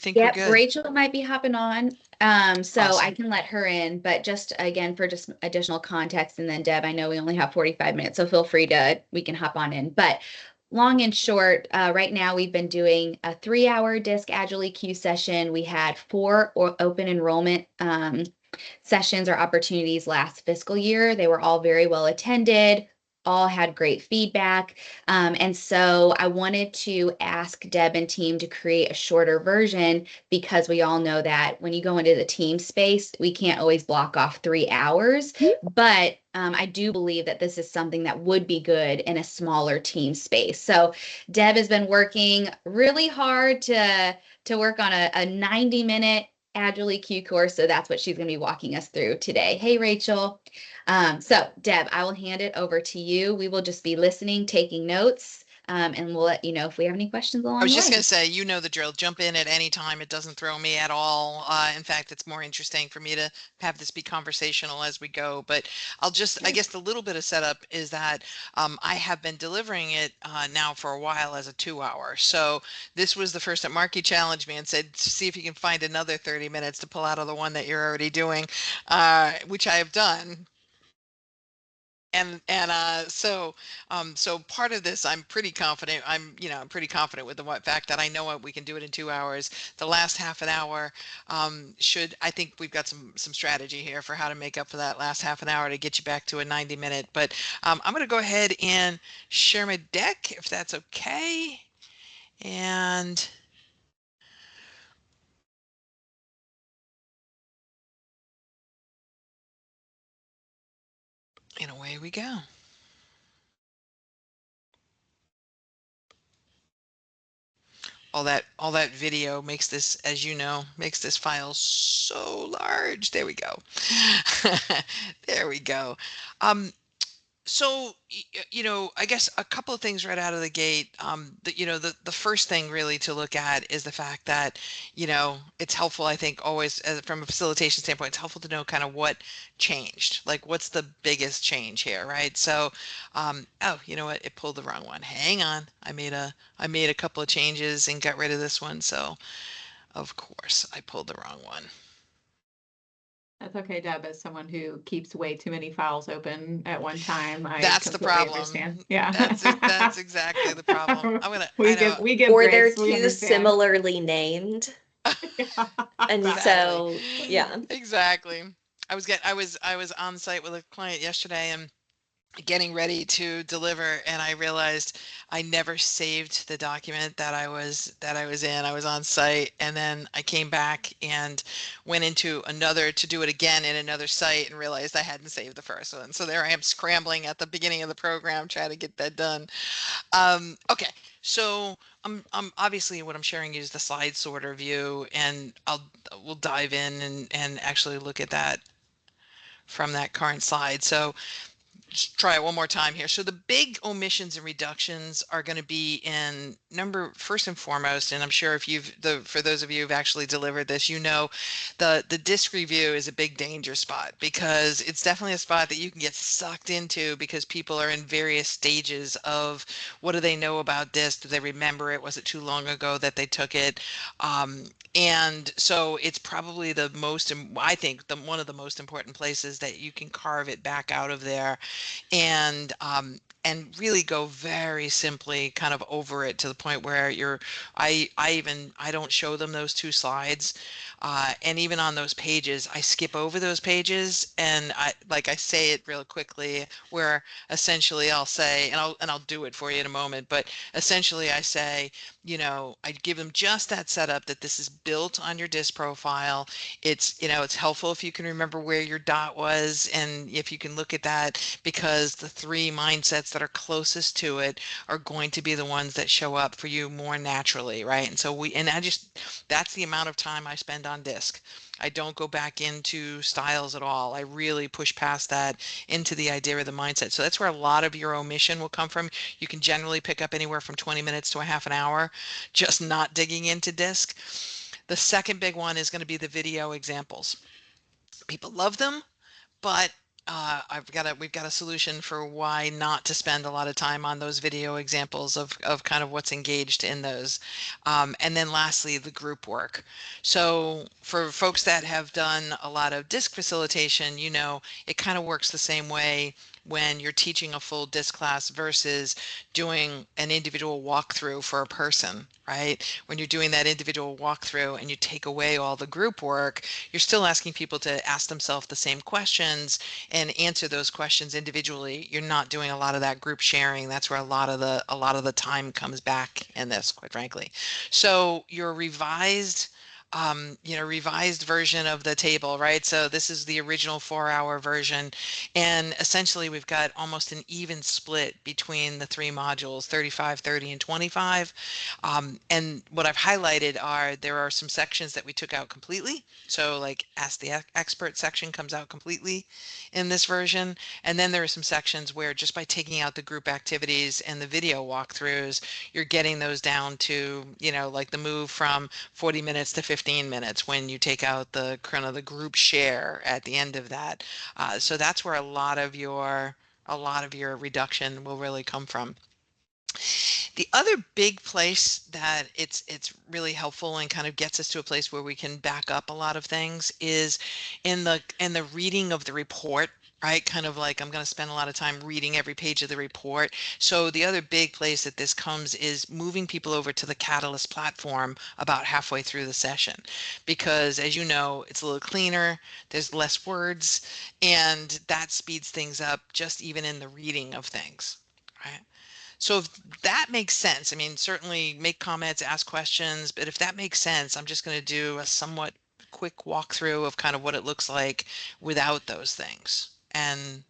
think we're Yep, good? Rachel might be hopping on. So I Awesome. can let her in, but just again for just additional context, and then Deb, I know we only have 45 minutes, so feel free to we can hop on in. But long and short, right now we've been doing a 3-hour disc Agile EQ session. We had 4 open enrollment sessions or opportunities last fiscal year. They were all very well attended, all had great feedback. And so I wanted to ask Deb and team to create a shorter version because we all know that when you go into the team space, we can't always block off 3 hours. But I do believe that this is something that would be good in a smaller team space. So Deb has been working really hard to work on a 90-minute Agile EQ course. So that's what she's going to be walking us through today. Hey, Rachel. So Deb, I will hand it over to you. We will just be listening, taking notes, and we'll let you know if we have any questions I along was the just way. going to say, you know the drill. Jump in at any time. It doesn't throw me at all. In fact, it's more interesting for me to have this be conversational as we go. But I guess the little bit of setup is that I have been delivering it now for a while as a 2-hour. So this was the first that Marky challenged me and said, see if you can find another 30 minutes to pull out of the one that you're already doing, which I have done. So part of this, I'm pretty confident. I'm pretty confident with the fact that I know we can do it in 2 hours. The last half an hour I think we've got some strategy here for how to make up for that last half an hour to get you back to a 90-minute. But I'm going to go ahead and share my deck if that's okay. And away we go. All that video makes this, as you know, makes this file so large. There we go. There we go. Um, so I guess a couple of things right out of the gate. The first thing really to look at is the fact that it's helpful, I think, always from a facilitation standpoint, it's helpful to know kind of what changed, like what's the biggest change here, right? So oh, you know what, it pulled the wrong one. Hang on, I made a couple of changes and got rid of this one, so of course I pulled the wrong one. That's okay, Deb. As someone who keeps way too many files open at one time, I That's the completely understand. problem. Yeah. That's exactly the problem. I We know. give Or they're grace. We too understand. similarly named. Yeah, And Exactly. so, yeah. Exactly. I was on site with a client yesterday and getting ready to deliver, and I realized I never saved the document that I was in. I was on site, and then I came back and went into another to do it again in another site and realized I hadn't saved the first one. So there I am scrambling at the beginning of the program trying to get that done. Okay, so I'm obviously what I'm sharing is the slide sorter view, and we'll dive in and actually look at that from that current slide. So just try it one more time here. So the big omissions and reductions are going to be in first and foremost, and I'm sure if for those of you who've actually delivered this, the disc review is a big danger spot because it's definitely a spot that you can get sucked into because people are in various stages of what do they know about disc? Do they remember it? Was it too long ago that they took it? And so it's probably I think one of the most important places that you can carve it back out of there and really go very simply kind of over it to the point where I don't show them those 2 slides. And even on those pages, I skip over those pages and I say it real quickly where essentially I'll say, and I'll do it for you in a moment, but essentially I say, I give them just that setup that this is built on your disk profile. It's helpful if you can remember where your dot was and if you can look at that because the 3 mindsets that are closest to it are going to be the ones that show up for you more naturally, right? And so that's the amount of time I spend on disk. I don't go back into styles at all. I really push past that into the idea of the mindset. So that's where a lot of your omission will come from. You can generally pick up anywhere from 20 minutes to a half an hour, just not digging into disk. The second big one is going to be the video examples. People love them, but we've got a solution for why not to spend a lot of time on those video examples of kind of what's engaged in those. And then lastly, the group work. So for folks that have done a lot of disc facilitation, you know, it kind of works the same way when you're teaching a full disc class versus doing an individual walkthrough for a person, right? When you're doing that individual walkthrough and you take away all the group work, you're still asking people to ask themselves the same questions and answer those questions individually. You're not doing a lot of that group sharing. That's where a lot of the time comes back in this, quite frankly. So your revised version of the table, right? So this is the original 4-hour version. And essentially we've got almost an even split between the three modules, 35, 30, and 25. And what I've highlighted are there are some sections that we took out completely. So like Ask the Expert section comes out completely in this version. And then there are some sections where just by taking out the group activities and the video walkthroughs, you're getting those down to, like the move from 40 minutes to 15 minutes when you take out the kind of the group share at the end of that. So that's where a lot of your reduction will really come from. The other big place that it's really helpful and kind of gets us to a place where we can back up a lot of things is in the reading of the report, right? Kind of like I'm going to spend a lot of time reading every page of the report. So the other big place that this comes is moving people over to the Catalyst platform about halfway through the session, because as you know, it's a little cleaner, there's less words, and that speeds things up just even in the reading of things, right? So if that makes sense, I mean, certainly make comments, ask questions, but if that makes sense, I'm just going to do a somewhat quick walkthrough of kind of what it looks like without those things. And,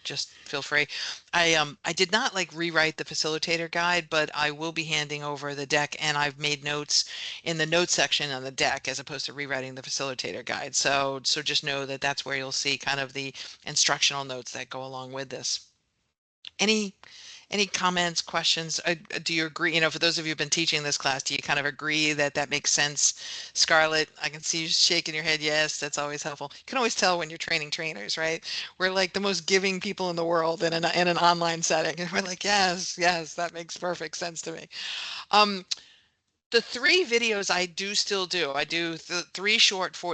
just feel free. I did not like rewrite the facilitator guide, but I will be handing over the deck and I've made notes in the notes section on the deck as opposed to rewriting the facilitator guide. So just know that that's where you'll see kind of the instructional notes that go along with this. Any any comments, questions? Do you agree? For those of you who've been teaching this class, do you kind of agree that that makes sense? Scarlett, I can see you shaking your head. Yes, that's always helpful. You can always tell when you're training trainers, right? We're like the most giving people in the world in an online setting. And we're like, yes, yes, that makes perfect sense to me. Um, the three videos I do still do. I do the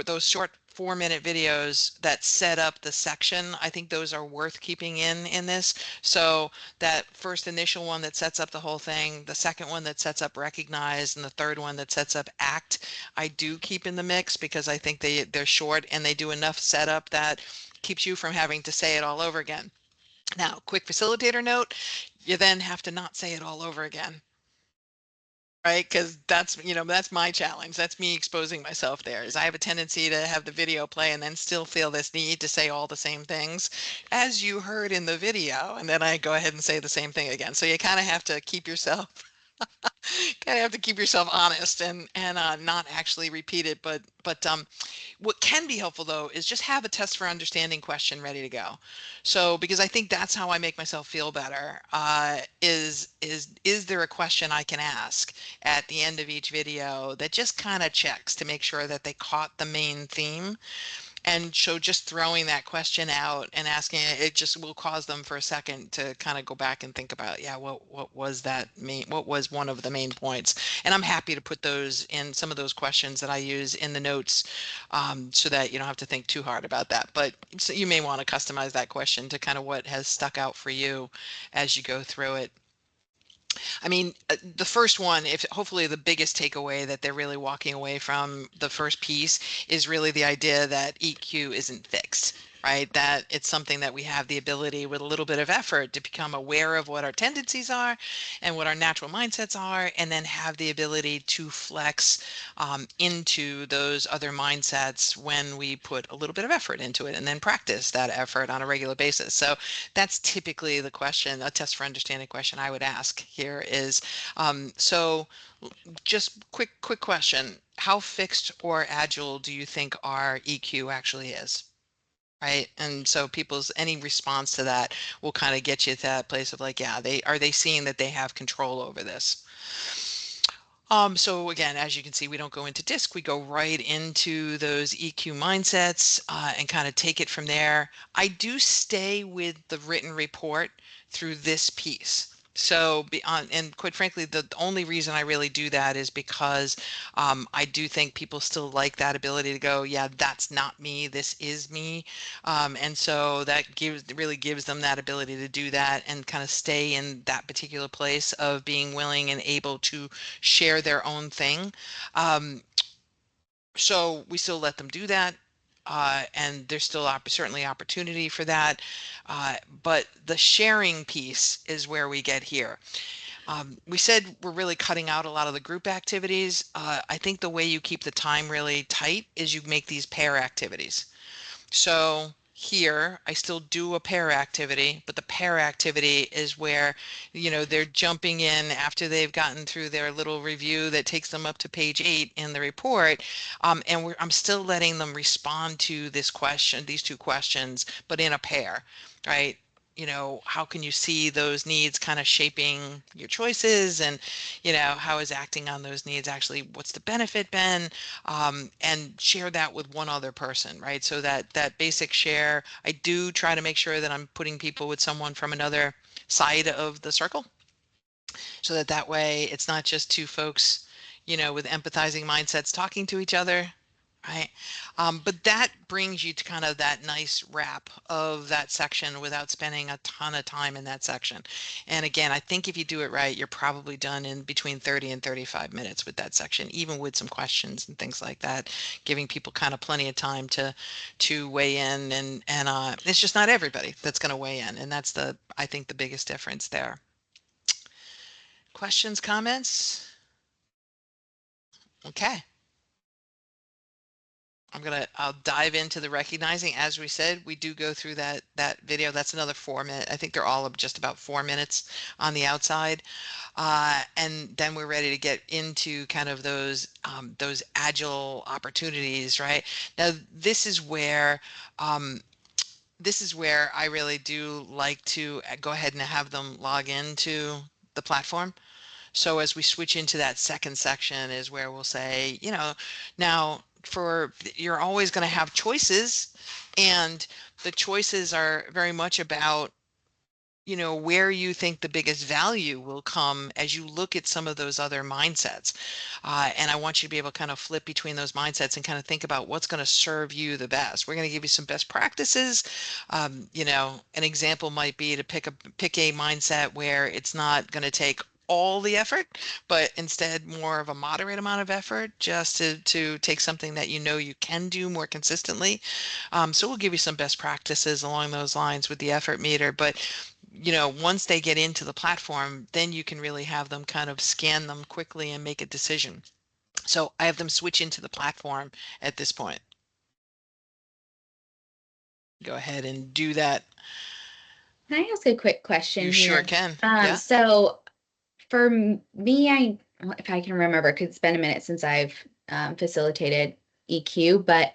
those short 4-minute videos that set up the section. I think those are worth keeping in this. So that first initial one that sets up the whole thing, the second one that sets up recognize, and the third one that sets up act, I do keep in the mix because I think they're short and they do enough setup that keeps you from having to say it all over again. Now, quick facilitator note, you then have to not say it all over again. Right, because that's my challenge. That's me exposing myself there. Is I have a tendency to have the video play and then still feel this need to say all the same things as you heard in the video, and then I go ahead and say the same thing again. So you kind of have to keep yourself honest and not actually repeat it. But what can be helpful though is just have a test for understanding question ready to go. So because I think that's how I make myself feel better. Is there a question I can ask at the end of each video that just kind of checks to make sure that they caught the main theme? And so just throwing that question out and asking it just will cause them for a second to kind of go back and think about, yeah, what was that main, what was one of the main points? And I'm happy to put those in some of those questions that I use in the notes, so that you don't have to think too hard about that. But so you may want to customize that question to kind of what has stuck out for you as you go through it. I mean, the first one, if hopefully the biggest takeaway that they're really walking away from the first piece is really the idea that EQ isn't fixed, right? That it's something that we have the ability with a little bit of effort to become aware of what our tendencies are and what our natural mindsets are, and then have the ability to flex into those other mindsets when we put a little bit of effort into it and then practice that effort on a regular basis. So that's typically the question, a test for understanding question I would ask here is, so just quick question. How fixed or agile do you think our EQ actually is? Right. And so people's any response to that will kind of get you to that place of like, yeah, they seeing that they have control over this. So again, as you can see, we don't go into DISC, we go right into those EQ mindsets and kind of take it from there. I do stay with the written report through this piece. So beyond, and quite frankly, the only reason I really do that is because I do think people still like that ability to go, yeah, that's not me, this is me. And so that really gives them that ability to do that and kind of stay in that particular place of being willing and able to share their own thing. Um, so we still let them do that. And there's still certainly opportunity for that. But the sharing piece is where we get here. We said we're really cutting out a lot of the group activities. I think the way you keep the time really tight is you make these pair activities. So here I still do a pair activity, but the pair activity is where, they're jumping in after they've gotten through their little review that takes them up to page 8 in the report. And I'm still letting them respond to these two questions, but in a pair, right? How can you see those needs kind of shaping your choices, and, how is acting on those needs actually, what's the benefit been? And share that with one other person, right? So that basic share, I do try to make sure that I'm putting people with someone from another side of the circle, so that way it's not just two folks, with empathizing mindsets talking to each other, right? But that brings you to kind of that nice wrap of that section without spending a ton of time in that section. And again, I think if you do it right, you're probably done in between 30 and 35 minutes with that section, even with some questions and things like that, giving people kind of plenty of time to weigh in. And it's just not everybody that's going to weigh in, and that's I think the biggest difference there. Questions, comments? Okay. I'll dive into the recognizing. As we said, we do go through that video. That's another 4 minute. I think they're all of just about 4 minutes on the outside. And then we're ready to get into kind of those agile opportunities, right? Now, this is where I really do like to go ahead and have them log into the platform. So as we switch into that second section is where we'll say, now you're always going to have choices, and the choices are very much about, where you think the biggest value will come as you look at some of those other mindsets. And I want you to be able to kind of flip between those mindsets and kind of think about what's going to serve you the best. We're going to give you some best practices. An example might be to pick a mindset where it's not going to take all the effort, but instead more of a moderate amount of effort, just to take something that you can do more consistently. So we'll give you some best practices along those lines with the effort meter. But once they get into the platform, then you can really have them kind of scan them quickly and make a decision. So I have them switch into the platform at this point. Go ahead and do that. Can I ask a quick question You sure here? can. Yeah. So for me, if I can remember, 'cause it's been a minute since I've facilitated EQ, but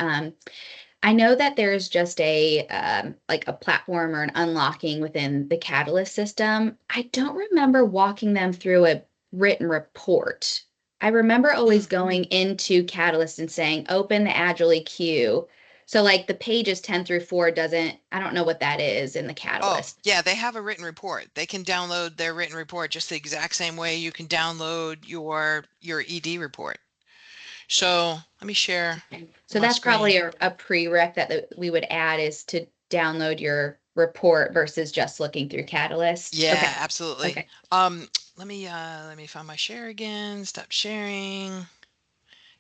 I know that there's just a like a platform or an unlocking within the Catalyst system. I don't remember walking them through a written report. I remember always going into Catalyst and saying, open the Agile EQ. So like the pages 10 through 4 doesn't, I don't know what that is in the Oh, Catalyst. yeah, they have a written report. They can download their written report just the exact same way you can download your ED report. So let me share So my that's screen. probably a prereq that we would add is to download your report versus just looking through Catalyst. Yeah, Okay. absolutely. Okay. Let me find my share again. Stop sharing.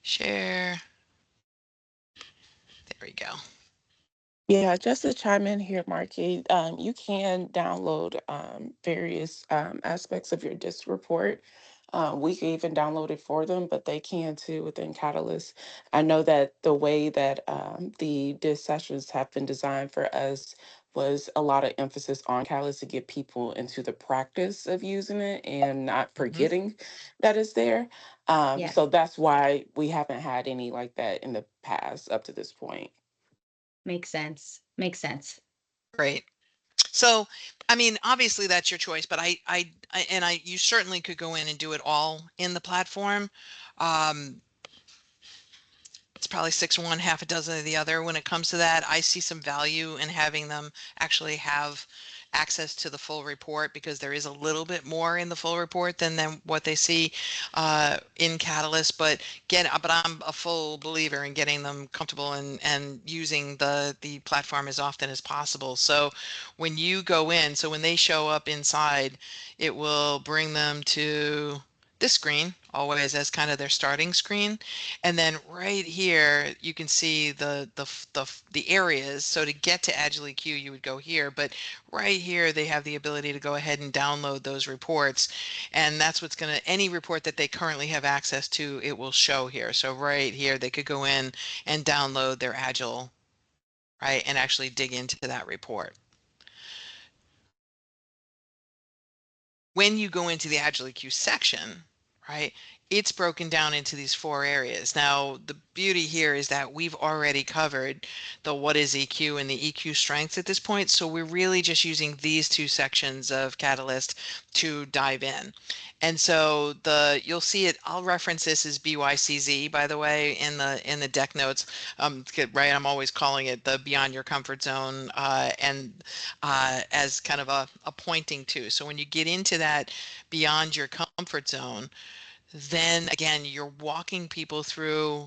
Share. There we go. Yeah, just to chime in here, Marky, you can download various aspects of your DISC report. We can even download it for them, but they can too within Catalyst. I know that the way that the DISC sessions have been designed for us was a lot of emphasis on Catalyst to get people into the practice of using it and not Mhm. forgetting that it's there. Yeah. So that's why we haven't had any like that in the past up to this point. Makes sense. Makes sense. Great. So, I mean, obviously that's your choice, but you certainly could go in and do it all in the platform. Um, it's probably six of one, half a dozen of the other. When it comes to that, I see some value in having them actually have access to the full report because there is a little bit more in the full report than what they see in Catalyst. But I'm a full believer in getting them comfortable and using the platform as often as possible. So when you go in, so when they show up inside, it will bring them to this screen always as kind of their starting screen. And then right here, you can see the areas. So to get to Agile EQ, you would go here, but right here, they have the ability to go ahead and download those reports. And that's what's going to, any report that they currently have access to, it will show here. So right here, they could go in and download their Agile, right, and actually dig into that report. When you go into the Agile EQ section, right, it's broken down into these 4 areas. Now, the beauty here is that we've already covered the what is EQ and the EQ strengths at this point. So we're really just using these 2 sections of Catalyst to dive in. And so you'll see it, I'll reference this as BYCZ, by the way, in the deck notes. Right, I'm always calling it the Beyond Your Comfort Zone, and as kind of a pointing to. So when you get into that beyond your comfort zone, then again, you're walking people through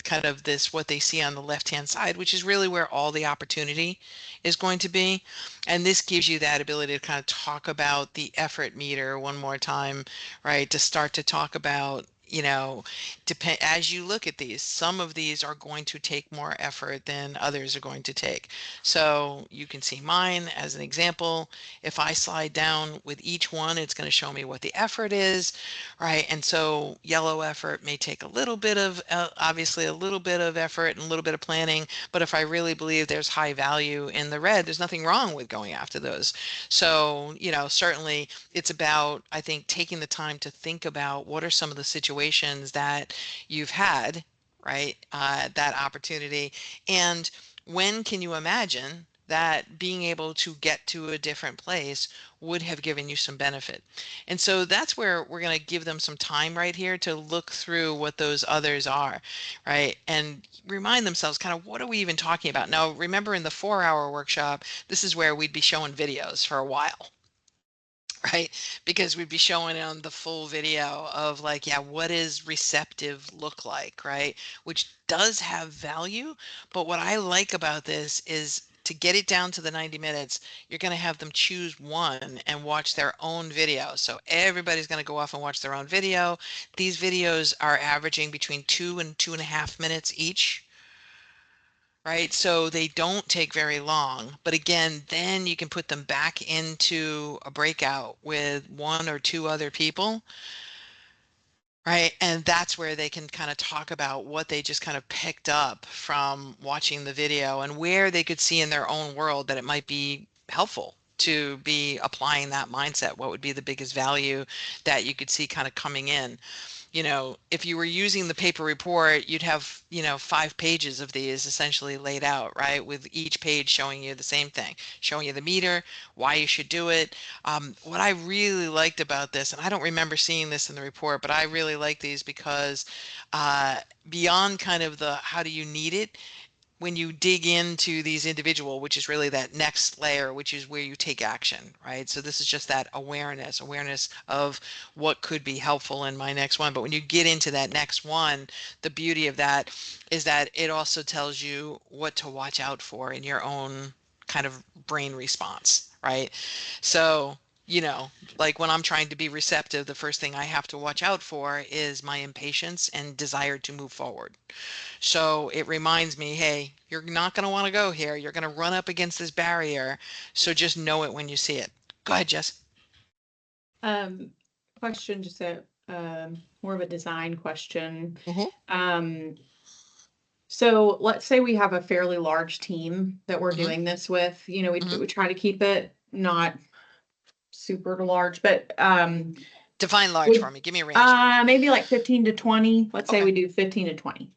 kind of this, what they see on the left-hand side, which is really where all the opportunity is going to be. And this gives you that ability to kind of talk about the effort meter one more time, right? To start to talk about, as you look at these, some of these are going to take more effort than others are going to take. So you can see mine as an example. If I slide down with each one, it's going to show me what the effort is, right? And so yellow effort may take a little bit of, obviously a little bit of effort and a little bit of planning, but if I really believe there's high value in the red, there's nothing wrong with going after those. So, certainly it's about, I think, taking the time to think about what are some of the situations that you've had, right? That opportunity. And when can you imagine that being able to get to a different place would have given you some benefit? And so that's where we're going to give them some time right here to look through what those others are, right? And remind themselves kind of what are we even talking about? Now, remember in the 4-hour workshop, this is where we'd be showing videos for a while, right? Because we'd be showing on the full video of like, yeah, what does receptive look like, right? Which does have value. But what I like about this is to get it down to the 90 minutes, you're going to have them choose one and watch their own video. So everybody's going to go off and watch their own video. These videos are averaging between 2 and 2.5 minutes each, right? So they don't take very long, but again, then you can put them back into a breakout with 1 or 2 other people, right? And that's where they can kind of talk about what they just kind of picked up from watching the video and where they could see in their own world that it might be helpful to be applying that mindset. What would be the biggest value that you could see kind of coming in? If you were using the paper report, you'd have, 5 pages of these essentially laid out, right? With each page showing you the same thing, showing you the meter, why you should do it. What I really liked about this, and I don't remember seeing this in the report, but I really like these because beyond kind of the how do you need it, when you dig into these individual, which is really that next layer, which is where you take action, right? So this is just that awareness of what could be helpful in my next one. But when you get into that next one, the beauty of that is that it also tells you what to watch out for in your own kind of brain response, right? So, like when I'm trying to be receptive, the first thing I have to watch out for is my impatience and desire to move forward. So it reminds me, hey, you're not going to want to go here. You're going to run up against this barrier. So just know it when you see it. Go ahead, Jess. Um, Question, just a more of a design question. Mhm. So let's say we have a fairly large team that we're Mhm. doing this with. We Mhm. try to keep it not super large, but Define large would for me. Give me a range. maybe like 15 to 20. Let's say Okay. we do 15 to 20.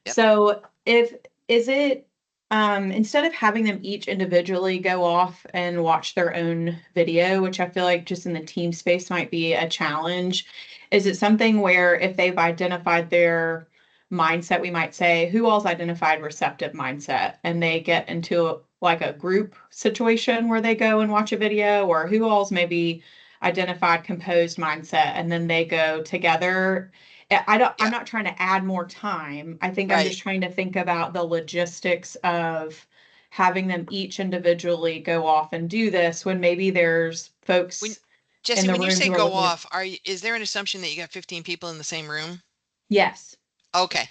Yep. So is it instead of having them each individually go off and watch their own video, which I feel like just in the team space might be a challenge, is it something where if they've identified their mindset, we might say, who all's identified receptive mindset, and they get into like a group situation where they go and watch a video, or who all's maybe identified composed mindset, and then they go together. I'm Yeah, not trying to add more time. I think I'm right. just trying to think about the logistics of having them each individually go off and do this when maybe there's When folks in Jesse, the when you room say who are go looking at, off, is there an assumption that you got 15 people in the same room? yes. Okay.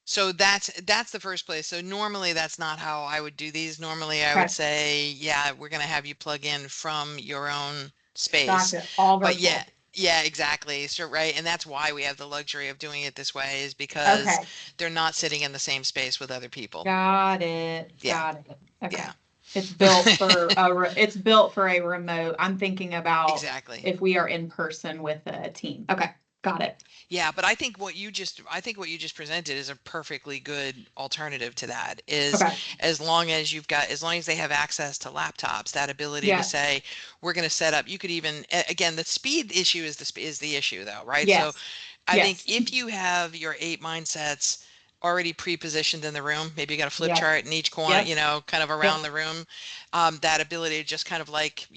So that's the first place. So normally that's not how I would do these. Normally I would Okay. say, yeah, we're going to have you plug in from your own space. Gotcha. All But yeah, virtual. yeah, exactly. So right, and that's why we have the luxury of doing it this way is because Okay. they're not sitting in the same space with other people. Got it. Yeah, Got it. yeah. Okay. It's built for it's built for a remote. I'm thinking about Exactly. if we are in person with a team. Okay. Got it. Yeah, but I think what you just presented is a perfectly good alternative to that is Okay. as long as they have access to laptops, that ability to Yes. say, we're going to set up, you could even, again, the speed issue is is the issue though, right? So Yes. I think Yes. if you have your 8 mindsets already pre-positioned in the room, maybe you got a flip Yep. chart in each corner, Yep. kind of around Yep. the room, that ability to just kind of like,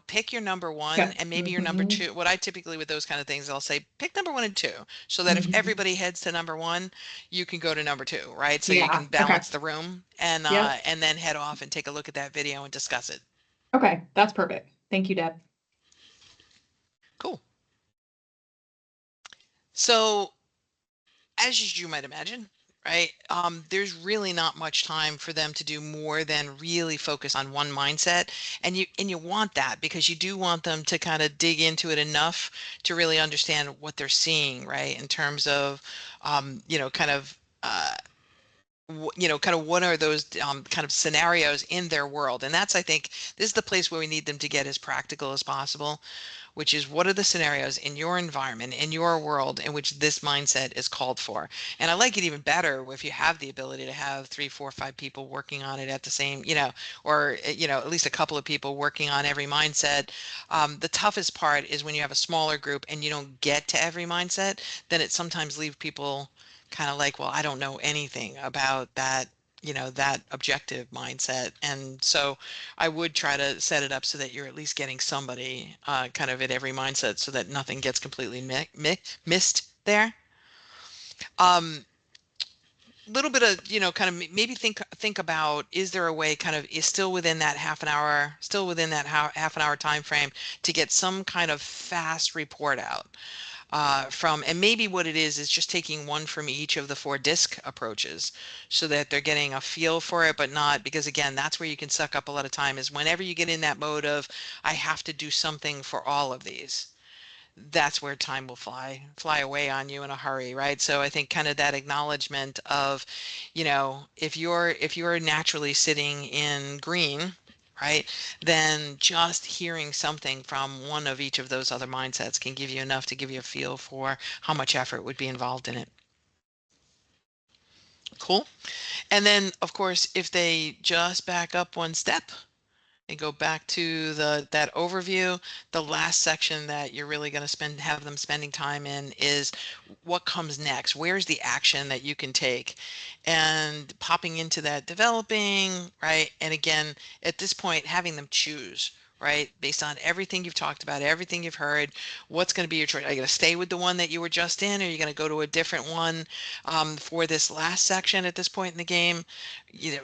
pick your number one Yep. and maybe your number Mm-hmm. two. What I typically with those kind of things, I'll say pick number one and two, so that if Mm-hmm. everybody heads to number one, you can go to number two, right? So you Yeah. can Okay. balance the room Yep. and then head off and take a look at that video and discuss it. Okay. That's perfect. Thank you, Deb. Cool. So as you might imagine, right? There's really not much time for them to do more than really focus on one mindset, and you want that because you do want them to kind of dig into it enough to really understand what they're seeing, right? In terms of, kind of. Kind of what are those kind of scenarios in their world, and that's I think this is the place where we need them to get as practical as possible, which is what are the scenarios in your environment, in your world, in which this mindset is called for. And I like it even better if you have the ability to have 3, 4, 5 people working on it at the same, or, at least a couple of people working on every mindset. The toughest part is when you have a smaller group and you don't get to every mindset, then it sometimes leaves people kind of like, well, I don't know anything about that, that objective mindset. And so I would try to set it up so that you're at least getting somebody kind of at every mindset so that nothing gets completely missed there. Um, Little bit of, kind of maybe think about, is there a way kind of is still within that half an hour, still within that half an hour time frame to get some kind of fast report out and maybe what it is just taking one from each of the 4 disc approaches so that they're getting a feel for it, but not because again, that's where you can suck up a lot of time is whenever you get in that mode of, I have to do something for all of these. That's where time will fly away on you in a hurry, right? So I think kind of that acknowledgement of, if you're naturally sitting in green, right, then just hearing something from one of each of those other mindsets can give you enough to give you a feel for how much effort would be involved in it. Cool. And then, of course, if they just back up one step and go back to that overview, the last section that you're really going to have them spending time in is what comes next. Where's the action that you can take? And popping into that developing, right? And again, at this point, having them choose, right? Based on everything you've talked about, everything you've heard, what's going to be your choice? Are you going to stay with the one that you were just in? Or are you going to go to a different one for this last section at this point in the game? You know,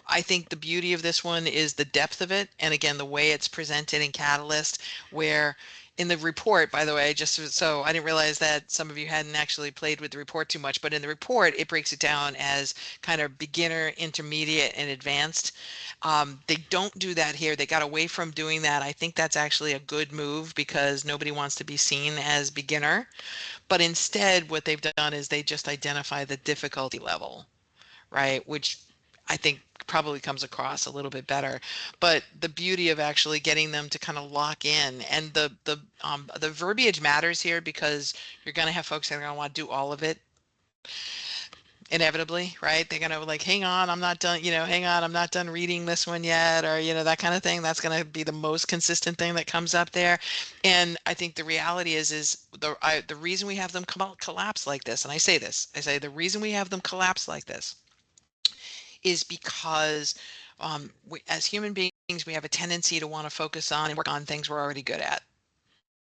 I think the beauty of this one is the depth of it, and again, the way it's presented in Catalyst, where in the report, by the way, so I didn't realize that some of you hadn't actually played with the report too much, but in the report, it breaks it down as kind of beginner, intermediate, and advanced. They don't do that here. They got away from doing that. I think that's actually a good move because nobody wants to be seen as beginner. But instead, what they've done is they just identify the difficulty level, right? Which I think probably comes across a little bit better. But the beauty of actually getting them to kind of lock in, and the verbiage matters here because you're going to have folks that are going to want to do all of it. inevitably, right? They're gonna like, hang on, I'm not done, hang on, I'm not done reading this one yet, or that kind of thing. That's gonna be the most consistent thing that comes up there. And I think the reality is the reason we have them collapse like this, and I say the reason we have them collapse like this is because as human beings, we have a tendency to want to focus on and work on things we're already good at.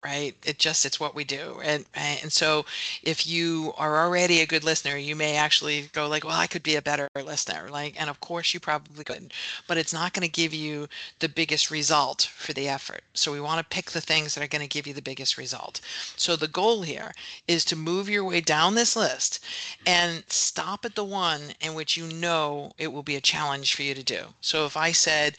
Right? It's what we do. And so if you are already a good listener, you may actually go like, well, I could be a better listener. Like, and of course you probably could, but it's not going to give you the biggest result for the effort. So we want to pick the things that are going to give you the biggest result. So the goal here is to move your way down this list and stop at the one in which it will be a challenge for you to do. So if I said,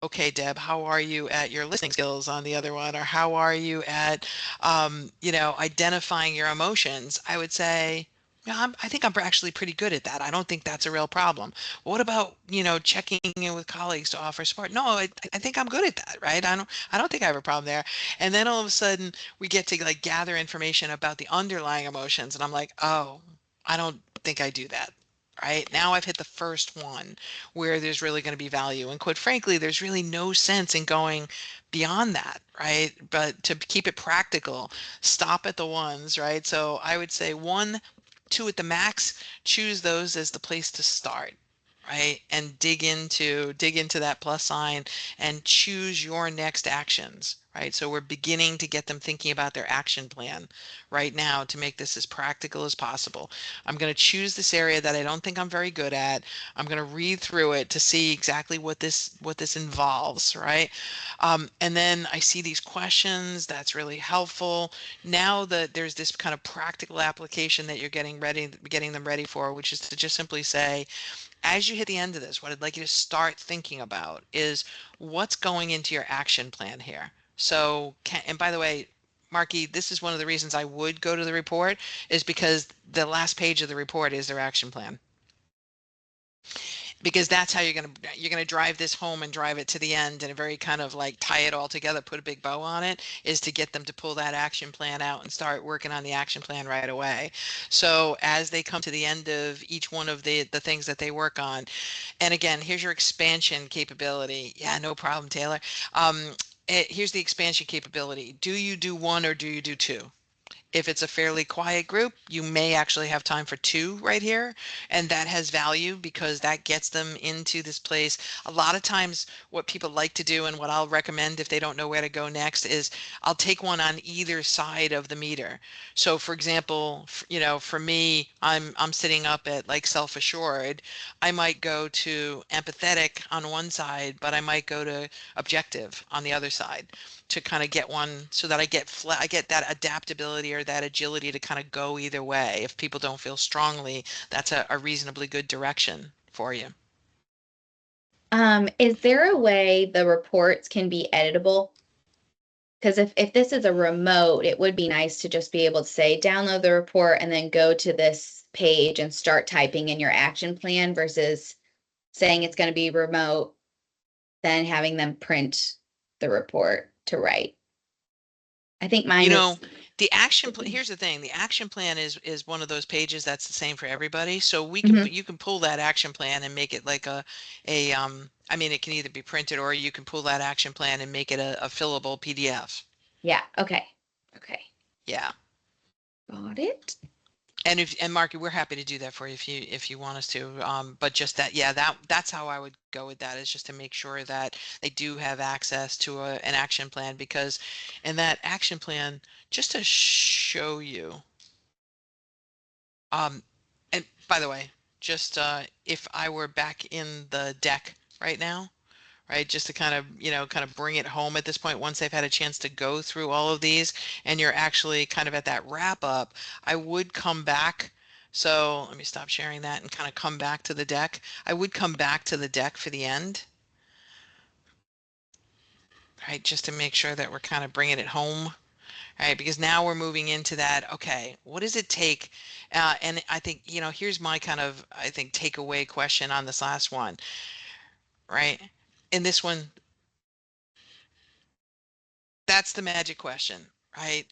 okay, Deb, how are you at your listening skills on the other one? Or how are you at, identifying your emotions? I would say, yeah, I think I'm actually pretty good at that. I don't think that's a real problem. What about, checking in with colleagues to offer support? No, I think I'm good at that, right? I don't think I have a problem there. And then all of a sudden we get to like gather information about the underlying emotions. And I'm like, oh, I don't think I do that. Right now, I've hit the first one where there's really going to be value. And quite frankly, there's really no sense in going beyond that, right? But to keep it practical, stop at the ones, right? So I would say one, two at the max, choose those as the place to start. Right, and dig into that plus sign and choose your next actions. Right, so we're beginning to get them thinking about their action plan right now to make this as practical as possible. I'm going to choose this area that I don't think I'm very good at. I'm going to read through it to see exactly what this involves, right? And then I see these questions. That's really helpful. Now that there's this kind of practical application that you're getting them ready for, which is to just simply say, as you hit the end of this, what I'd like you to start thinking about is what's going into your action plan here. So, and by the way, Marky, this is one of the reasons I would go to the report is because the last page of the report is their action plan. Because that's how you're gonna drive this home and drive it to the end and very kind of like tie it all together, put a big bow on it, is to get them to pull that action plan out and start working on the action plan right away. So as they come to the end of each one of the things that they work on, and again, here's your expansion capability. Yeah, no problem, Taylor. Here's the expansion capability. Do you do one or do you do two? If it's a fairly quiet group, you may actually have time for two right here. And that has value because that gets them into this place. A lot of times, what people like to do, and what I'll recommend if they don't know where to go next, is I'll take one on either side of the meter. So, for example, for me, I'm sitting up at like self-assured. I might go to empathetic on one side, but I might go to objective on the other side to kind of get one so that I get that adaptability or that agility to kind of go either way. If people don't feel strongly, that's a reasonably good direction for you. Is there a way the reports can be editable? Because if this is a remote, it would be nice to just be able to say, download the report and then go to this page and start typing in your action plan versus saying it's going to be remote, then having them print the report to write. I think mine is. The action plan, here's the thing, the action plan is one of those pages that's the same for everybody. So Mhm. you can pull that action plan and make it like I mean, it can either be printed or you can pull that action plan and make it a fillable PDF. Yeah. Okay. Okay. Yeah. Got it. And Marky, we're happy to do that for you if you want us to. But just that, yeah, that's how I would go with that, is just to make sure that they do have access to an action plan, because in that action plan, just to show you, and by the way, just if I were back in the deck right now, right, just to kind of, kind of bring it home at this point, once they've had a chance to go through all of these and you're actually kind of at that wrap up, I would come back. So let me stop sharing that and kind of come back to the deck. I would come back to the deck for the end, right, just to make sure that we're kind of bringing it home. Right, because now we're moving into that, okay, what does it take? And I think, here's my kind of, I think, takeaway question on this last one, right? In this one, that's the magic question, right?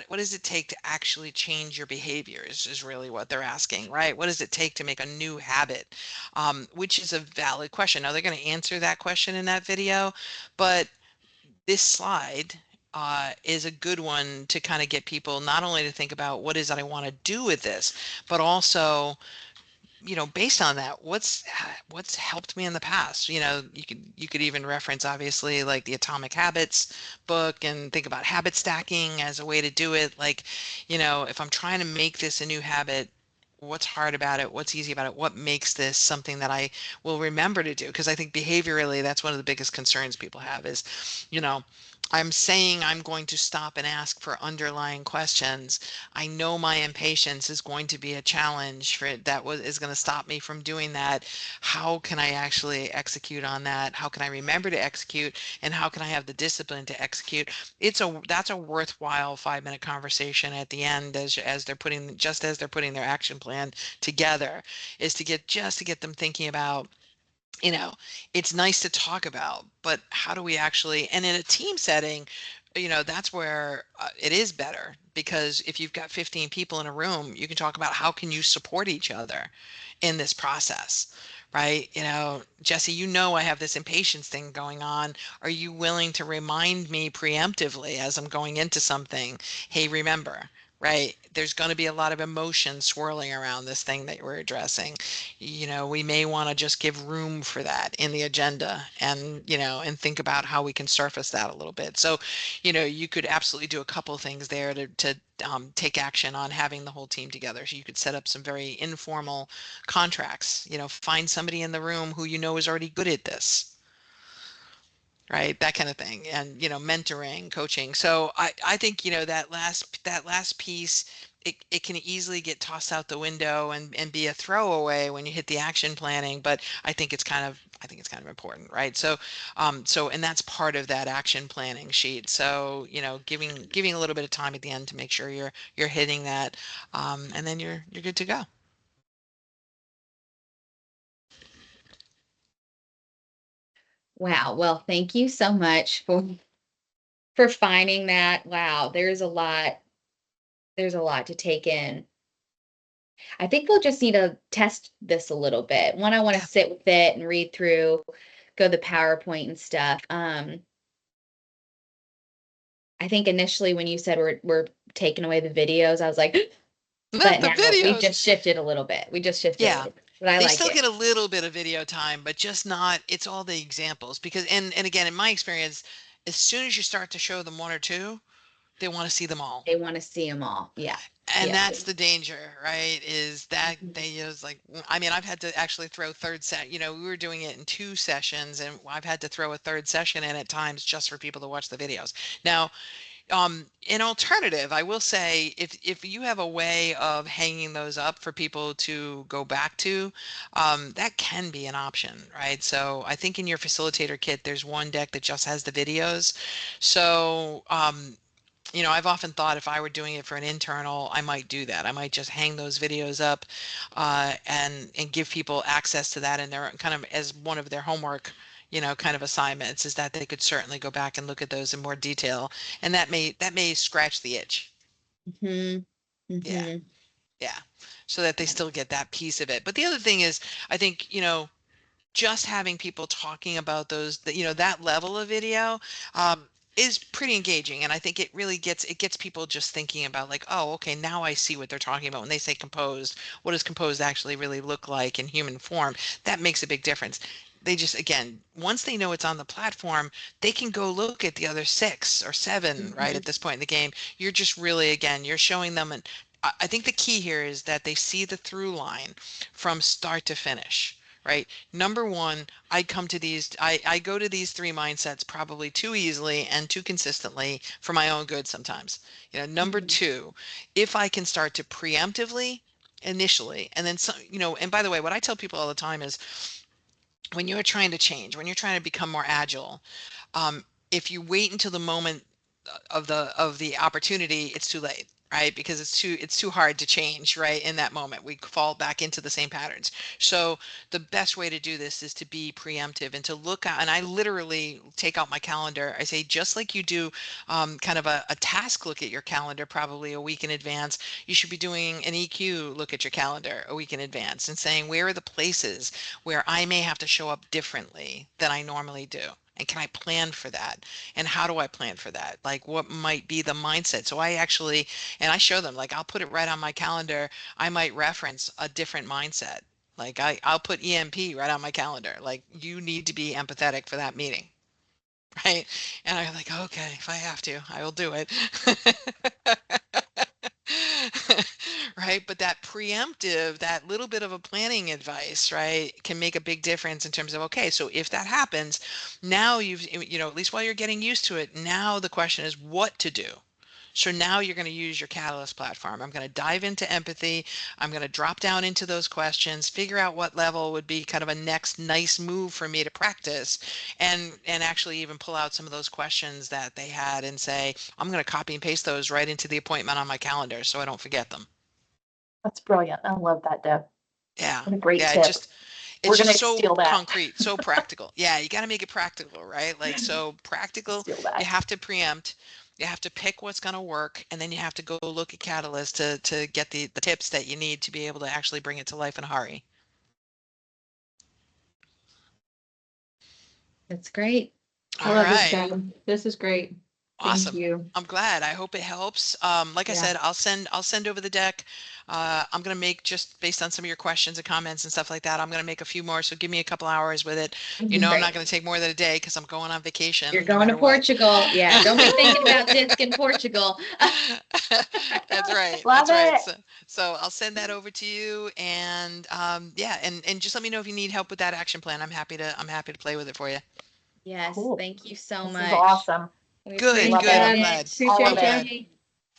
what does it take to actually change your behaviors is really what they're asking, right? What does it take to make a new habit? Which is a valid question. Now they're going to answer that question in that video, but this slide is a good one to kind of get people not only to think about what is it I want to do with this, but also, based on that, what's helped me in the past. You could even reference obviously like the Atomic Habits book and think about habit stacking as a way to do it. Like, if I'm trying to make this a new habit, what's hard about it? What's easy about it? What makes this something that I will remember to do? Because I think behaviorally, that's one of the biggest concerns people have is, you know, I'm saying I'm going to stop and ask for underlying questions. I know my impatience is going to be a challenge for it that is going to stop me from doing that. How can I actually execute on that? How can I remember to execute? And how can I have the discipline to execute? That's a worthwhile 5-minute conversation at the end as they're putting just as they're putting their action plan together, is to get them thinking about, you know, it's nice to talk about, but how do we actually, and in a team setting, that's where it is better, because if you've got 15 people in a room, you can talk about how can you support each other in this process, right? Jesse, I have this impatience thing going on. Are you willing to remind me preemptively as I'm going into something? Hey, remember, right? There's going to be a lot of emotion swirling around this thing that we're addressing. We may want to just give room for that in the agenda, and think about how we can surface that a little bit. So, you could absolutely do a couple of things there to take action on having the whole team together. So you could set up some very informal contracts, find somebody in the room who is already good at this, right? That kind of thing. And, mentoring, coaching. So I think, that last piece, it can easily get tossed out the window and be a throwaway when you hit the action planning, but I think it's kind of important, right? And that's part of that action planning sheet. So, giving a little bit of time at the end to make sure you're hitting that, and then you're good to go. Wow. Well, thank you so much for finding that. Wow, there's a lot to take in. I think we'll just need to test this a little bit. One, I want to Yeah. sit with it and read through, go the PowerPoint and stuff. I think initially when you said we're taking away the videos, I was like, but The now we've videos. just shifted a little bit. We just shifted a Yeah. little bit, but I They like still it. get a little bit of video time, but just not, it's all the examples, because and again, in my experience, as soon as you start to show them one or two, they want to see them all. They want to see them all. Yeah. And Yeah. that's the danger, right? Is that Mhm. they use like, I mean, I've had to actually throw third set, we were doing it in 2 sessions, and I've had to throw a third session in at times just for people to watch the videos. Now, an alternative, I will say, if you have a way of hanging those up for people to go back to, that can be an option, right? So I think in your facilitator kit, there's one deck that just has the videos. So, I've often thought if I were doing it for an internal, I might do that. I might just hang those videos up, and give people access to that in their kind of as one of their homework, kind of assignments, is that they could certainly go back and look at those in more detail, and that may scratch the itch. Mhm. Yeah, Mhm. yeah, so that they Yeah. still get that piece of it. But the other thing is, I think, just having people talking about that level of video, is pretty engaging, and I think it gets people just thinking about, like, oh, okay, now I see what they're talking about when they say composed. What does composed actually really look like in human form? That makes a big difference. They just, again, once they know it's on the platform, they can go look at the other 6 or 7, right, at Mhm. this point in the game. You're just really, again, you're showing them, and I think the key here is that they see the through line from start to finish, right? Number one, I go to these 3 mindsets probably too easily and too consistently for my own good sometimes. Number Mhm. two, if I can start to preemptively initially, and then some, and by the way, what I tell people all the time is, when you're trying to change, when you're trying to become more agile, if you wait until the moment of the opportunity, it's too late. right? Because it's too hard to change, right? In that moment, we fall back into the same patterns. So the best way to do this is to be preemptive and to look at, and I literally take out my calendar. I say, just like you do kind of a task look at your calendar, probably a week in advance, you should be doing an EQ look at your calendar a week in advance and saying, where are the places where I may have to show up differently than I normally do? And can I plan for that? And how do I plan for that? Like, what might be the mindset? So I actually, and I show them, like, I'll put it right on my calendar. I might reference a different mindset. Like I'll put EMP right on my calendar. Like, you need to be empathetic for that meeting. Right. And I'm like, okay, if I have to, I will do it. Right. But that preemptive, that little bit of a planning advice, right, can make a big difference in terms of, okay, so if that happens, now at least while you're getting used to it, now the question is what to do. So now you're going to use your Catalyst platform. I'm going to dive into empathy. I'm going to drop down into those questions, figure out what level would be kind of a next nice move for me to practice, and actually even pull out some of those questions that they had and say, I'm going to copy and paste those right into the appointment on my calendar so I don't forget them. That's brilliant. I love that, Deb. Yeah. What a great Yeah, tip. it's We're gonna just so steal that. concrete, so practical. Yeah, you got to make it practical, right? Like, so practical, Steal you that. have to preempt, you have to pick what's going to work, and then you have to go look at Catalyst to get the tips that you need to be able to actually bring it to life in a hurry. That's great. I All love this, right. Deb. This is great. Thank Awesome. you. I'm glad. I hope it helps. Like I Yeah. said, I'll send over the deck. I'm gonna make, just based on some of your questions and comments and stuff like that, I'm gonna make a few more. So give me a couple hours with it. You know, I'm not Great. gonna take more than a day because I'm going on vacation. You're no going to matter what. Portugal. Yeah. Don't be thinking about disc in Portugal. That's right. Love That's right. it. So I'll send that over to you, and yeah, and just let me know if you need help with that action plan. I'm happy to play with it for you. Yes. Cool. Thank you so This much. is awesome. We Good, Love appreciate it. I'm it. glad. Appreciate All of ya. it.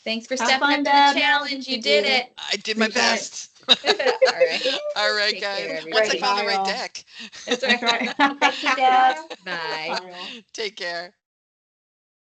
Thanks for Have stepping fun, up to Deb. the challenge. You Thank did you. it. I did my Appreciate it. best. All right. All right, Take guys. care, Once I everybody. found the Bye, right y'all. deck. That's That's right. right. Thank you, Deb. Bye. Bye, y'all. Take care.